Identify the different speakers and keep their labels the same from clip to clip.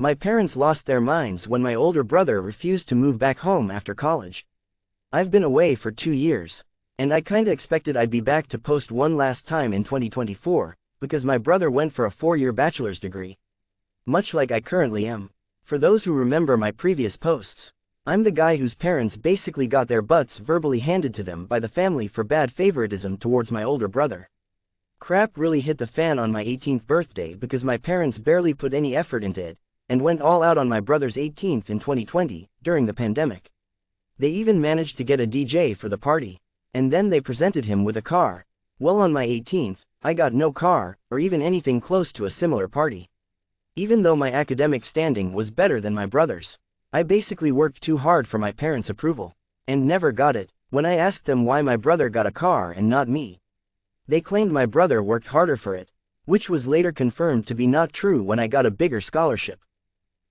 Speaker 1: My parents lost their minds when my older brother refused to move back home after college. I've been away for 2 years, and I kinda expected I'd be back to post one last time in 2024, because my brother went for a 4-year bachelor's degree. Much like I currently am. For those who remember my previous posts, I'm the guy whose parents basically got their butts verbally handed to them by the family for bad favoritism towards my older brother. Crap really hit the fan on my 18th birthday because my parents barely put any effort into it, and went all out on my brother's 18th in 2020, during the pandemic. They even managed to get a DJ for the party, and then they presented him with a car. Well, on my 18th, I got no car, or even anything close to a similar party. Even though my academic standing was better than my brother's, I basically worked too hard for my parents' approval, and never got it. When I asked them why my brother got a car and not me, they claimed my brother worked harder for it, which was later confirmed to be not true when I got a bigger scholarship.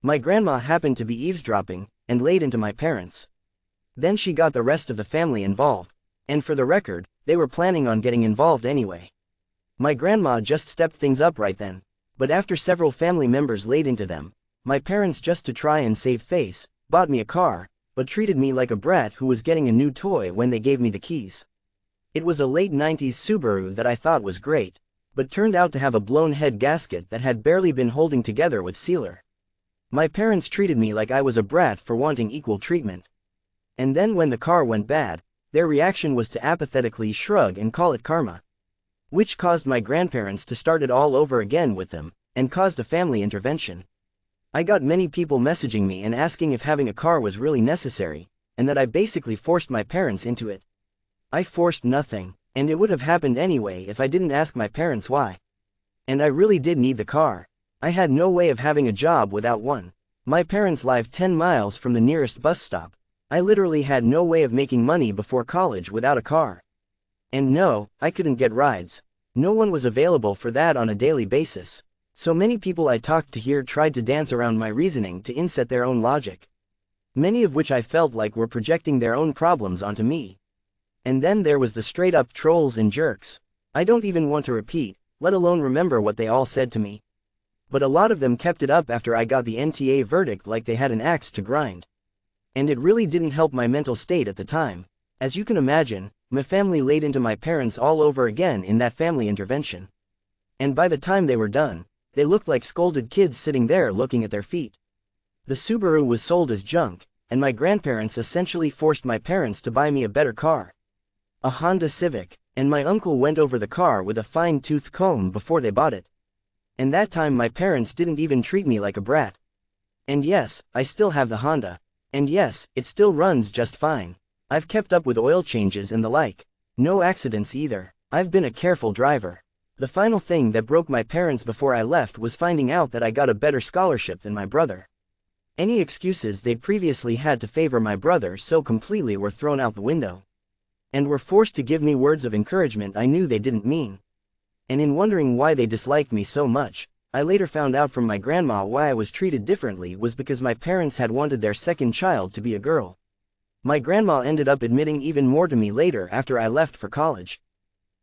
Speaker 1: My grandma happened to be eavesdropping, and laid into my parents. Then she got the rest of the family involved, and for the record, they were planning on getting involved anyway. My grandma just stepped things up right then, but after several family members laid into them, my parents, just to try and save face, bought me a car, but treated me like a brat who was getting a new toy when they gave me the keys. It was a late 90s Subaru that I thought was great, but turned out to have a blown head gasket that had barely been holding together with sealer. My parents treated me like I was a brat for wanting equal treatment. And then when the car went bad, their reaction was to apathetically shrug and call it karma, which caused my grandparents to start it all over again with them, and caused a family intervention. I got many people messaging me and asking if having a car was really necessary, and that I basically forced my parents into it. I forced nothing, and it would have happened anyway if I didn't ask my parents why. And I really did need the car. I had no way of having a job without one. My parents lived 10 miles from the nearest bus stop. I literally had no way of making money before college without a car. And no, I couldn't get rides. No one was available for that on a daily basis. So many people I talked to here tried to dance around my reasoning to inset their own logic, many of which I felt like were projecting their own problems onto me. And then there was the straight-up trolls and jerks. I don't even want to repeat, let alone remember what they all said to me. But a lot of them kept it up after I got the NTA verdict like they had an axe to grind. And it really didn't help my mental state at the time. As you can imagine, my family laid into my parents all over again in that family intervention. And by the time they were done, they looked like scolded kids sitting there looking at their feet. The Subaru was sold as junk, and my grandparents essentially forced my parents to buy me a better car. A Honda Civic, and my uncle went over the car with a fine-tooth comb before they bought it. And that time my parents didn't even treat me like a brat. And yes, I still have the Honda. And yes, it still runs just fine. I've kept up with oil changes and the like. No accidents either. I've been a careful driver. The final thing that broke my parents before I left was finding out that I got a better scholarship than my brother. Any excuses they'd previously had to favor my brother so completely were thrown out the window, and were forced to give me words of encouragement I knew they didn't mean. And in wondering why they disliked me so much, I later found out from my grandma why I was treated differently was because my parents had wanted their second child to be a girl. My grandma ended up admitting even more to me later after I left for college.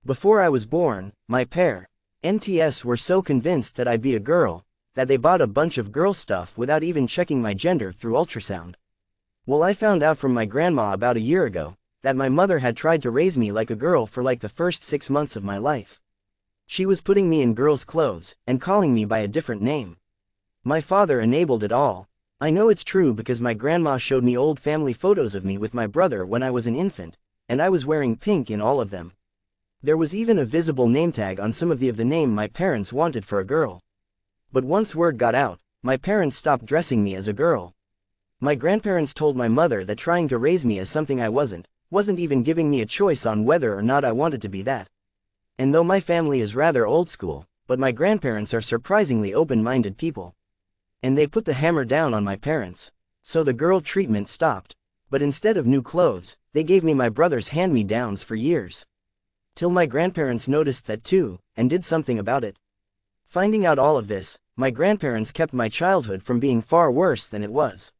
Speaker 1: Before I was born, my parents were so convinced that I'd be a girl, that they bought a bunch of girl stuff without even checking my gender through ultrasound. Well, I found out from my grandma about a year ago, that my mother had tried to raise me like a girl for like the first 6 months of my life. She was putting me in girls' clothes, and calling me by a different name. My father enabled it all. I know it's true because my grandma showed me old family photos of me with my brother when I was an infant, and I was wearing pink in all of them. There was even a visible name tag on some of the name my parents wanted for a girl. But once word got out, my parents stopped dressing me as a girl. My grandparents told my mother that trying to raise me as something I wasn't even giving me a choice on whether or not I wanted to be that. And though my family is rather old school, but my grandparents are surprisingly open-minded people. And they put the hammer down on my parents. So the girl treatment stopped. But instead of new clothes, they gave me my brother's hand-me-downs for years. Till my grandparents noticed that too, and did something about it. Finding out all of this, my grandparents kept my childhood from being far worse than it was.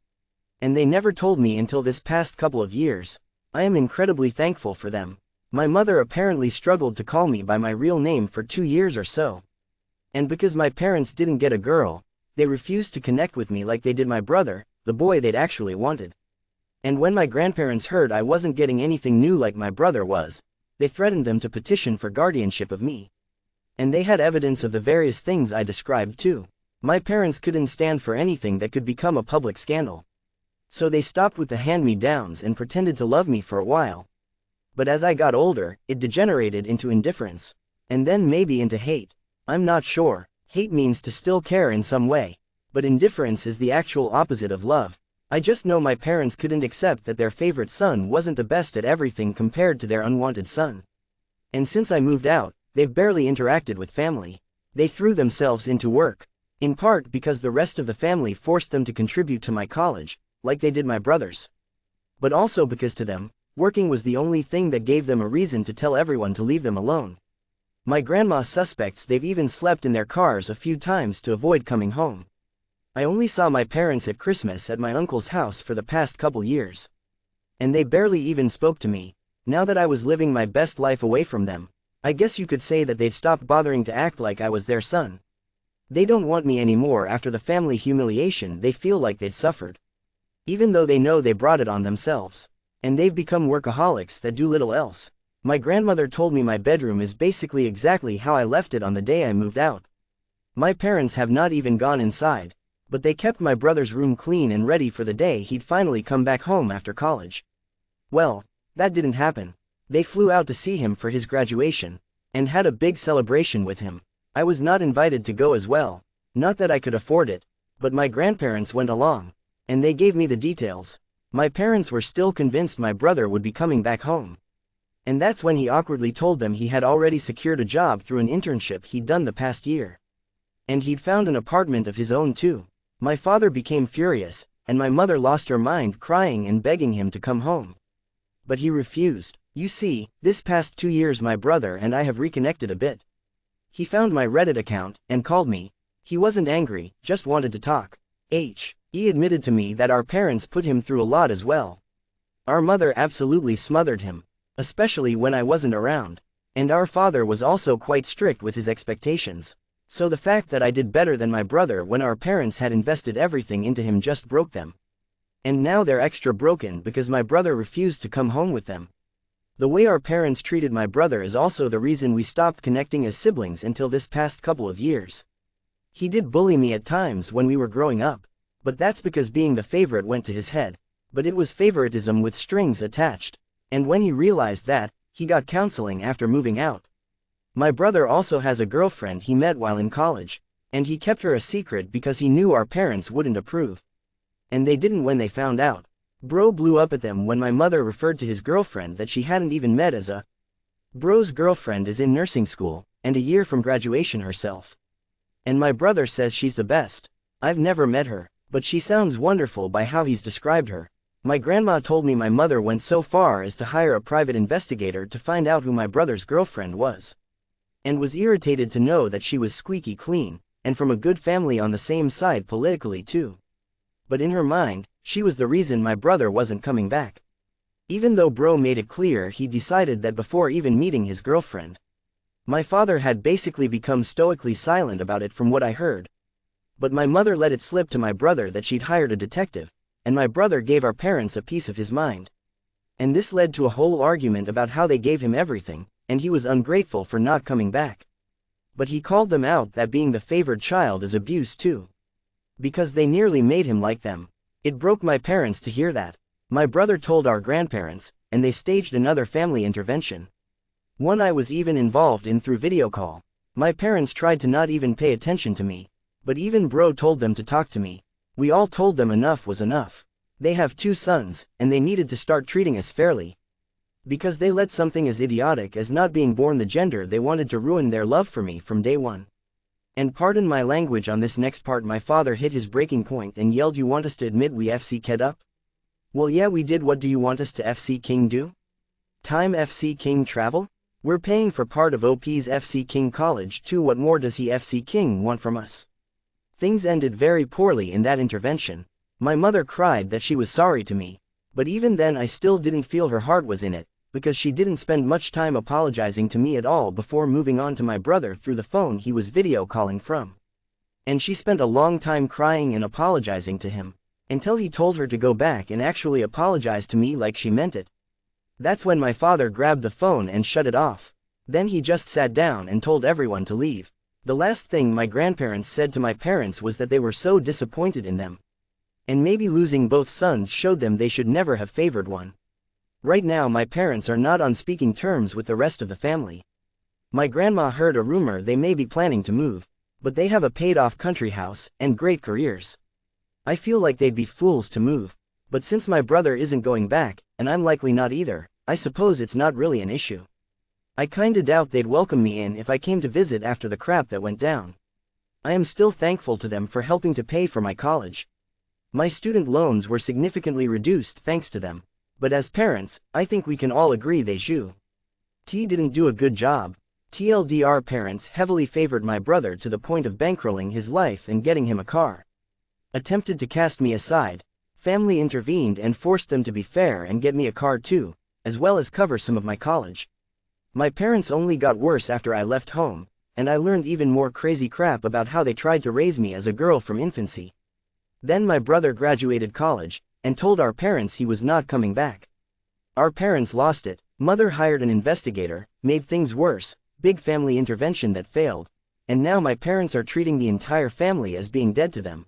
Speaker 1: And they never told me until this past couple of years. I am incredibly thankful for them. My mother apparently struggled to call me by my real name for 2 years or so. And because my parents didn't get a girl, They refused to connect with me like they did my brother, the boy they'd actually wanted. And when my grandparents heard I wasn't getting anything new like my brother was, they threatened them to petition for guardianship of me. And they had evidence of the various things I described too. My parents couldn't stand for anything that could become a public scandal. So they stopped with the hand-me-downs and pretended to love me for a while. But as I got older, it degenerated into indifference. And then maybe into hate. I'm not sure. Hate means to still care in some way. But indifference is the actual opposite of love. I just know my parents couldn't accept that their favorite son wasn't the best at everything compared to their unwanted son. And since I moved out, they've barely interacted with family. They threw themselves into work. In part because the rest of the family forced them to contribute to my college, like they did my brothers. But also because to them, working was the only thing that gave them a reason to tell everyone to leave them alone. My grandma suspects they've even slept in their cars a few times to avoid coming home. I only saw my parents at Christmas at my uncle's house for the past couple years. And they barely even spoke to me. Now that I was living my best life away from them, I guess you could say that they'd stopped bothering to act like I was their son. They don't want me anymore after the family humiliation they feel like they'd suffered. Even though they know they brought it on themselves. And they've become workaholics that do little else. My grandmother told me my bedroom is basically exactly how I left it on the day I moved out. My parents have not even gone inside. But they kept my brother's room clean and ready for the day he'd finally come back home after college. Well, that didn't happen. They flew out to see him for his graduation, and had a big celebration with him. I was not invited to go as well, not that I could afford it, but my grandparents went along, and they gave me the details. My parents were still convinced my brother would be coming back home. And that's when he awkwardly told them he had already secured a job through an internship he'd done the past year. And he'd found an apartment of his own too. My father became furious, and my mother lost her mind crying and begging him to come home. But he refused. You see, this past 2 years my brother and I have reconnected a bit. He found my Reddit account, and called me. He wasn't angry, just wanted to talk. He admitted to me that our parents put him through a lot as well. Our mother absolutely smothered him, especially when I wasn't around. And our father was also quite strict with his expectations. So the fact that I did better than my brother when our parents had invested everything into him just broke them. And now they're extra broken because my brother refused to come home with them. The way our parents treated my brother is also the reason we stopped connecting as siblings until this past couple of years. He did bully me at times when we were growing up, but that's because being the favorite went to his head. But it was favoritism with strings attached. And when he realized that, he got counseling after moving out. My brother also has a girlfriend he met while in college, and he kept her a secret because he knew our parents wouldn't approve. And they didn't when they found out. Bro blew up at them when my mother referred to his girlfriend that she hadn't even met as a. Bro's girlfriend is in nursing school, and a year from graduation herself. And my brother says she's the best. I've never met her, but she sounds wonderful by how he's described her. My grandma told me my mother went so far as to hire a private investigator to find out who my brother's girlfriend was. And was irritated to know that she was squeaky clean, and from a good family on the same side politically too. But in her mind, she was the reason my brother wasn't coming back. Even though bro made it clear he decided that before even meeting his girlfriend. My father had basically become stoically silent about it from what I heard. But my mother let it slip to my brother that she'd hired a detective, and my brother gave our parents a piece of his mind. And this led to a whole argument about how they gave him everything, and he was ungrateful for not coming back. But he called them out that being the favored child is abuse too. Because they nearly made him like them. It broke my parents to hear that. My brother told our grandparents, and they staged another family intervention. One I was even involved in through video call. My parents tried to not even pay attention to me. But even bro told them to talk to me. We all told them enough was enough. They have 2 sons, and they needed to start treating us fairly. Because they let something as idiotic as not being born the gender they wanted to ruin their love for me from day one. And pardon my language on this next part, my father hit his breaking point and yelled, "You want us to admit we FC Ked up?" Well yeah we did. What do you want us to FC King do? Time FC King travel? We're paying for part of OP's FC King college too. What more does he FC King want from us? Things ended very poorly in that intervention. My mother cried that she was sorry to me. But even then I still didn't feel her heart was in it, because she didn't spend much time apologizing to me at all before moving on to my brother through the phone he was video calling from. And she spent a long time crying and apologizing to him, until he told her to go back and actually apologize to me like she meant it. That's when my father grabbed the phone and shut it off. Then he just sat down and told everyone to leave. The last thing my grandparents said to my parents was that they were so disappointed in them. And maybe losing both sons showed them they should never have favored one. Right now my parents are not on speaking terms with the rest of the family. My grandma heard a rumor they may be planning to move, but they have a paid-off country house and great careers. I feel like they'd be fools to move, but since my brother isn't going back, and I'm likely not either, I suppose it's not really an issue. I kinda doubt they'd welcome me in if I came to visit after the crap that went down. I am still thankful to them for helping to pay for my college. My student loans were significantly reduced thanks to them, but as parents, I think we can all agree they didn't do a good job. TLDR parents heavily favored my brother to the point of bankrolling his life and getting him a car. Attempted to cast me aside. Family intervened and forced them to be fair and get me a car too, as well as cover some of my college. My parents only got worse after I left home, and I learned even more crazy crap about how they tried to raise me as a girl from infancy. Then my brother graduated college, and told our parents he was not coming back. Our parents lost it. Mother hired an investigator, made things worse, big family intervention that failed, and now my parents are treating the entire family as being dead to them.